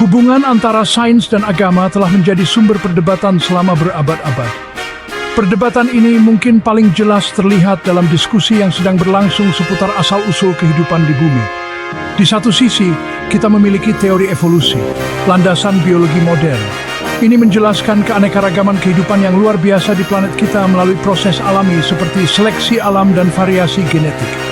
Hubungan antara sains dan agama telah menjadi sumber perdebatan selama berabad-abad. Perdebatan ini mungkin paling jelas terlihat dalam diskusi yang sedang berlangsung seputar asal-usul kehidupan di bumi. Di satu sisi, kita memiliki teori evolusi, landasan biologi modern. Ini menjelaskan keanekaragaman kehidupan yang luar biasa di planet kita melalui proses alami seperti seleksi alam dan variasi genetik.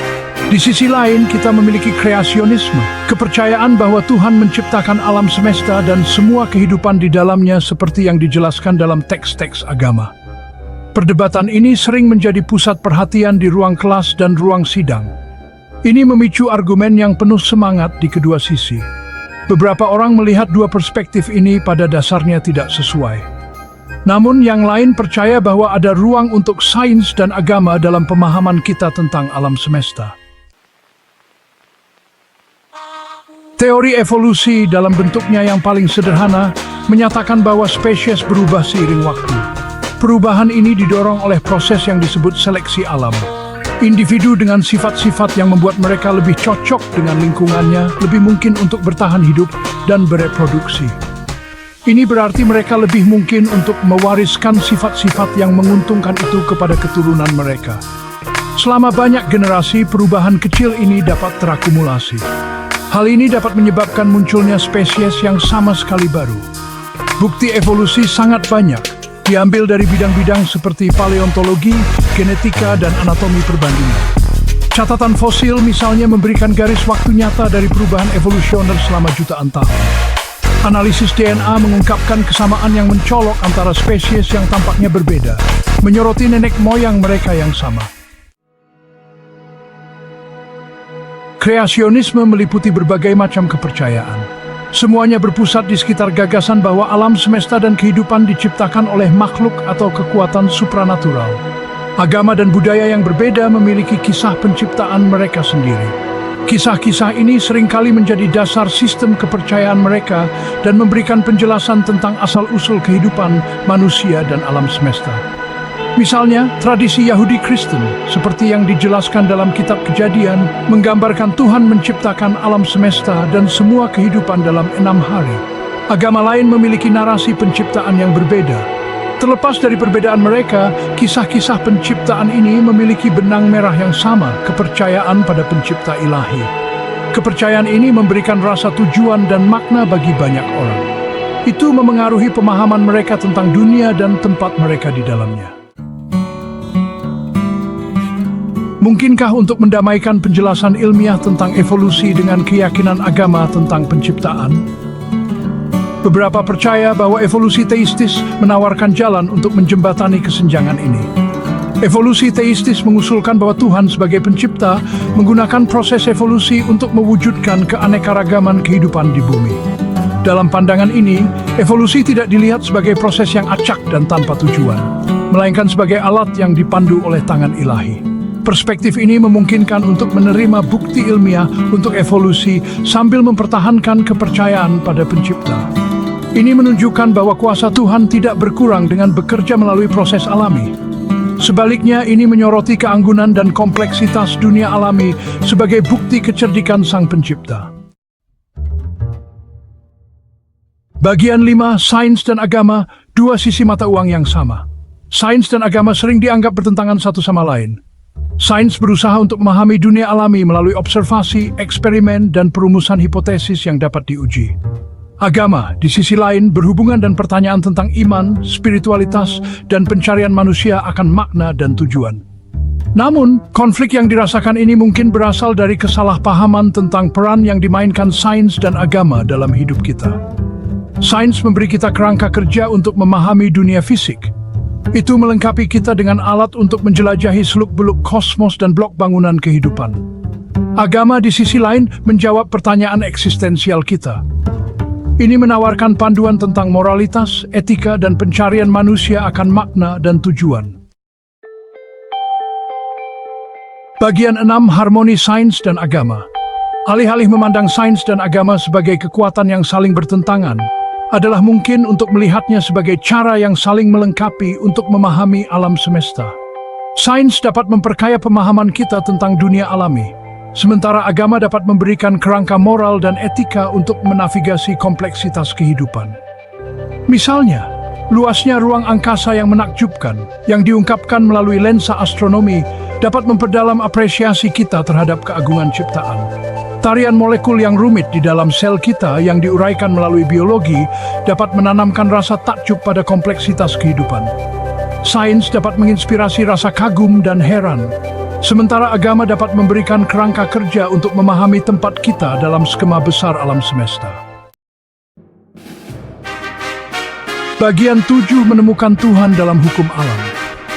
Di sisi lain, kita memiliki kreasionisme, kepercayaan bahwa Tuhan menciptakan alam semesta dan semua kehidupan di dalamnya seperti yang dijelaskan dalam teks-teks agama. Perdebatan ini sering menjadi pusat perhatian di ruang kelas dan ruang sidang. Ini memicu argumen yang penuh semangat di kedua sisi. Beberapa orang melihat dua perspektif ini pada dasarnya tidak sesuai. Namun yang lain percaya bahwa ada ruang untuk sains dan agama dalam pemahaman kita tentang alam semesta. Teori evolusi dalam bentuknya yang paling sederhana menyatakan bahwa spesies berubah seiring waktu. Perubahan ini didorong oleh proses yang disebut seleksi alam. Individu dengan sifat-sifat yang membuat mereka lebih cocok dengan lingkungannya, lebih mungkin untuk bertahan hidup dan bereproduksi. Ini berarti mereka lebih mungkin untuk mewariskan sifat-sifat yang menguntungkan itu kepada keturunan mereka. Selama banyak generasi, perubahan kecil ini dapat terakumulasi. Hal ini dapat menyebabkan munculnya spesies yang sama sekali baru. Bukti evolusi sangat banyak, diambil dari bidang-bidang seperti paleontologi, genetika, dan anatomi perbandingan. Catatan fosil misalnya memberikan garis waktu nyata dari perubahan evolusioner selama jutaan tahun. Analisis DNA mengungkapkan kesamaan yang mencolok antara spesies yang tampaknya berbeda, menyoroti nenek moyang mereka yang sama. Kreasionisme meliputi berbagai macam kepercayaan. Semuanya berpusat di sekitar gagasan bahwa alam semesta dan kehidupan diciptakan oleh makhluk atau kekuatan supranatural. Agama dan budaya yang berbeda memiliki kisah penciptaan mereka sendiri. Kisah-kisah ini seringkali menjadi dasar sistem kepercayaan mereka dan memberikan penjelasan tentang asal-usul kehidupan manusia dan alam semesta. Misalnya, tradisi Yahudi Kristen, seperti yang dijelaskan dalam kitab Kejadian, menggambarkan Tuhan menciptakan alam semesta dan semua kehidupan dalam 6 hari. Agama lain memiliki narasi penciptaan yang berbeda. Terlepas dari perbedaan mereka, kisah-kisah penciptaan ini memiliki benang merah yang sama, kepercayaan pada pencipta ilahi. Kepercayaan ini memberikan rasa tujuan dan makna bagi banyak orang. Itu memengaruhi pemahaman mereka tentang dunia dan tempat mereka di dalamnya. Mungkinkah untuk mendamaikan penjelasan ilmiah tentang evolusi dengan keyakinan agama tentang penciptaan? Beberapa percaya bahwa evolusi teistis menawarkan jalan untuk menjembatani kesenjangan ini. Evolusi teistis mengusulkan bahwa Tuhan sebagai pencipta menggunakan proses evolusi untuk mewujudkan keanekaragaman kehidupan di bumi. Dalam pandangan ini, evolusi tidak dilihat sebagai proses yang acak dan tanpa tujuan, melainkan sebagai alat yang dipandu oleh tangan ilahi. Perspektif ini memungkinkan untuk menerima bukti ilmiah untuk evolusi sambil mempertahankan kepercayaan pada pencipta. Ini menunjukkan bahwa kuasa Tuhan tidak berkurang dengan bekerja melalui proses alami. Sebaliknya, ini menyoroti keanggunan dan kompleksitas dunia alami sebagai bukti kecerdikan Sang Pencipta. Bagian 5, sains dan agama, dua sisi mata uang yang sama. Sains dan agama sering dianggap bertentangan satu sama lain. Sains berusaha untuk memahami dunia alami melalui observasi, eksperimen, dan perumusan hipotesis yang dapat diuji. Agama, di sisi lain, berhubungan dan pertanyaan tentang iman, spiritualitas, dan pencarian manusia akan makna dan tujuan. Namun, konflik yang dirasakan ini mungkin berasal dari kesalahpahaman tentang peran yang dimainkan sains dan agama dalam hidup kita. Sains memberi kita kerangka kerja untuk memahami dunia fisik. Itu melengkapi kita dengan alat untuk menjelajahi seluk-beluk kosmos dan blok bangunan kehidupan. Agama di sisi lain menjawab pertanyaan eksistensial kita. Ini menawarkan panduan tentang moralitas, etika, dan pencarian manusia akan makna dan tujuan. Bagian 6, harmoni sains dan agama. Alih-alih memandang sains dan agama sebagai kekuatan yang saling bertentangan, adalah mungkin untuk melihatnya sebagai cara yang saling melengkapi untuk memahami alam semesta. Sains dapat memperkaya pemahaman kita tentang dunia alami. sementara agama dapat memberikan kerangka moral dan etika untuk menavigasi kompleksitas kehidupan. Misalnya, luasnya ruang angkasa yang menakjubkan, yang diungkapkan melalui lensa astronomi, dapat memperdalam apresiasi kita terhadap keagungan ciptaan. Tarian molekul yang rumit di dalam sel kita yang diuraikan melalui biologi dapat menanamkan rasa takjub pada kompleksitas kehidupan. Sains dapat menginspirasi rasa kagum dan heran, sementara agama dapat memberikan kerangka kerja untuk memahami tempat kita dalam skema besar alam semesta. Bagian 7 menemukan Tuhan dalam hukum alam.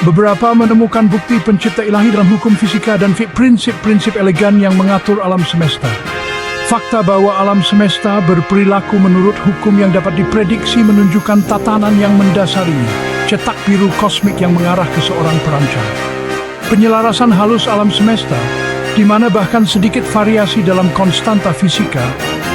Beberapa menemukan bukti pencipta ilahi dalam hukum fisika dan prinsip-prinsip elegan yang mengatur alam semesta. Fakta bahwa alam semesta berperilaku menurut hukum yang dapat diprediksi menunjukkan tatanan yang mendasarinya, cetak biru kosmik yang mengarah ke seorang perancang. Penyelarasan halus alam semesta, di mana bahkan sedikit variasi dalam konstanta fisika,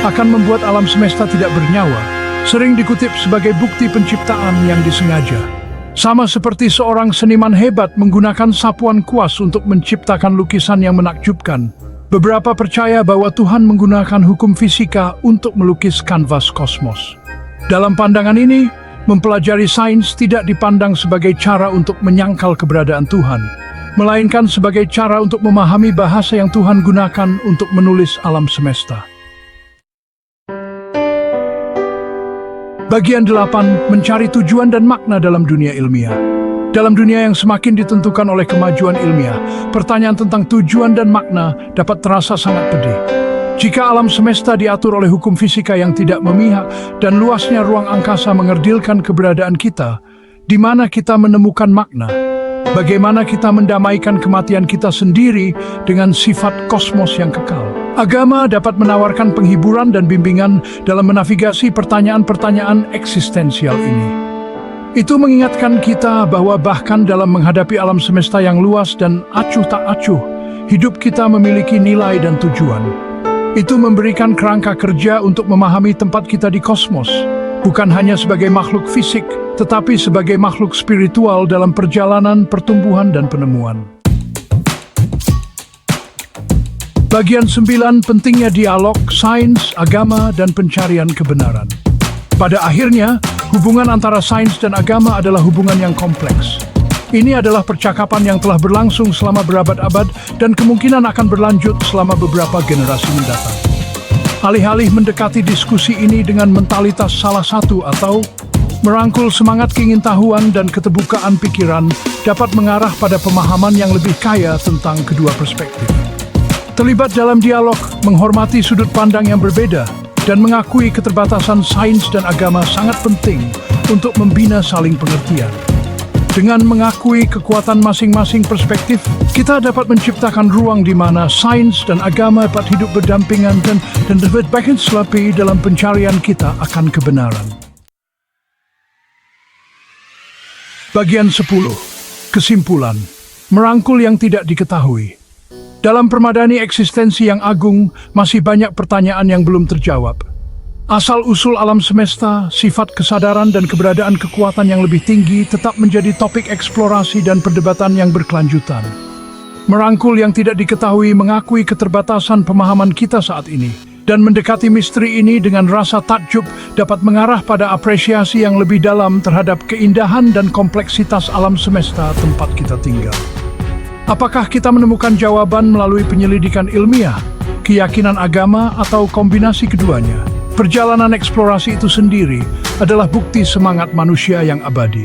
akan membuat alam semesta tidak bernyawa, sering dikutip sebagai bukti penciptaan yang disengaja. Sama seperti seorang seniman hebat menggunakan sapuan kuas untuk menciptakan lukisan yang menakjubkan, beberapa percaya bahwa Tuhan menggunakan hukum fisika untuk melukis kanvas kosmos. Dalam pandangan ini, mempelajari sains tidak dipandang sebagai cara untuk menyangkal keberadaan Tuhan, melainkan sebagai cara untuk memahami bahasa yang Tuhan gunakan untuk menulis alam semesta. Bagian 8, mencari tujuan dan makna dalam dunia ilmiah. Dalam dunia yang semakin ditentukan oleh kemajuan ilmiah, pertanyaan tentang tujuan dan makna dapat terasa sangat pedih. Jika alam semesta diatur oleh hukum fisika yang tidak memihak dan luasnya ruang angkasa mengerdilkan keberadaan kita, di mana kita menemukan makna? Bagaimana kita mendamaikan kematian kita sendiri dengan sifat kosmos yang kekal? Agama dapat menawarkan penghiburan dan bimbingan dalam menavigasi pertanyaan-pertanyaan eksistensial ini. Itu mengingatkan kita bahwa bahkan dalam menghadapi alam semesta yang luas dan acuh tak acuh, hidup kita memiliki nilai dan tujuan. Itu memberikan kerangka kerja untuk memahami tempat kita di kosmos, bukan hanya sebagai makhluk fisik, tetapi sebagai makhluk spiritual dalam perjalanan pertumbuhan dan penemuan. Bagian 9, pentingnya dialog, sains, agama, dan pencarian kebenaran. Pada akhirnya, hubungan antara sains dan agama adalah hubungan yang kompleks. Ini adalah percakapan yang telah berlangsung selama berabad-abad dan kemungkinan akan berlanjut selama beberapa generasi mendatang. Alih-alih mendekati diskusi ini dengan mentalitas salah satu atau merangkul semangat keingintahuan dan keterbukaan pikiran dapat mengarah pada pemahaman yang lebih kaya tentang kedua perspektif. Terlibat dalam dialog, menghormati sudut pandang yang berbeda, dan mengakui keterbatasan sains dan agama sangat penting untuk membina saling pengertian. Dengan mengakui kekuatan masing-masing perspektif, kita dapat menciptakan ruang di mana sains dan agama dapat hidup berdampingan dan dapat berselapi dalam pencarian kita akan kebenaran. Bagian 10. Kesimpulan. Merangkul yang tidak diketahui. Dalam permadani eksistensi yang agung, masih banyak pertanyaan yang belum terjawab. Asal-usul alam semesta, sifat kesadaran dan keberadaan kekuatan yang lebih tinggi tetap menjadi topik eksplorasi dan perdebatan yang berkelanjutan. Merangkul yang tidak diketahui mengakui keterbatasan pemahaman kita saat ini, dan mendekati misteri ini dengan rasa takjub dapat mengarah pada apresiasi yang lebih dalam terhadap keindahan dan kompleksitas alam semesta tempat kita tinggal. Apakah kita menemukan jawaban melalui penyelidikan ilmiah, keyakinan agama, atau kombinasi keduanya? Perjalanan eksplorasi itu sendiri adalah bukti semangat manusia yang abadi.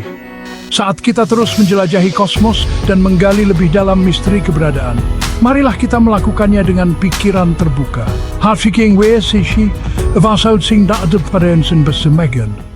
Saat kita terus menjelajahi kosmos dan menggali lebih dalam misteri keberadaan, marilah kita melakukannya dengan pikiran terbuka. Hartviking Wesishi, Vasautsing Da'adub Parensen Besemegan.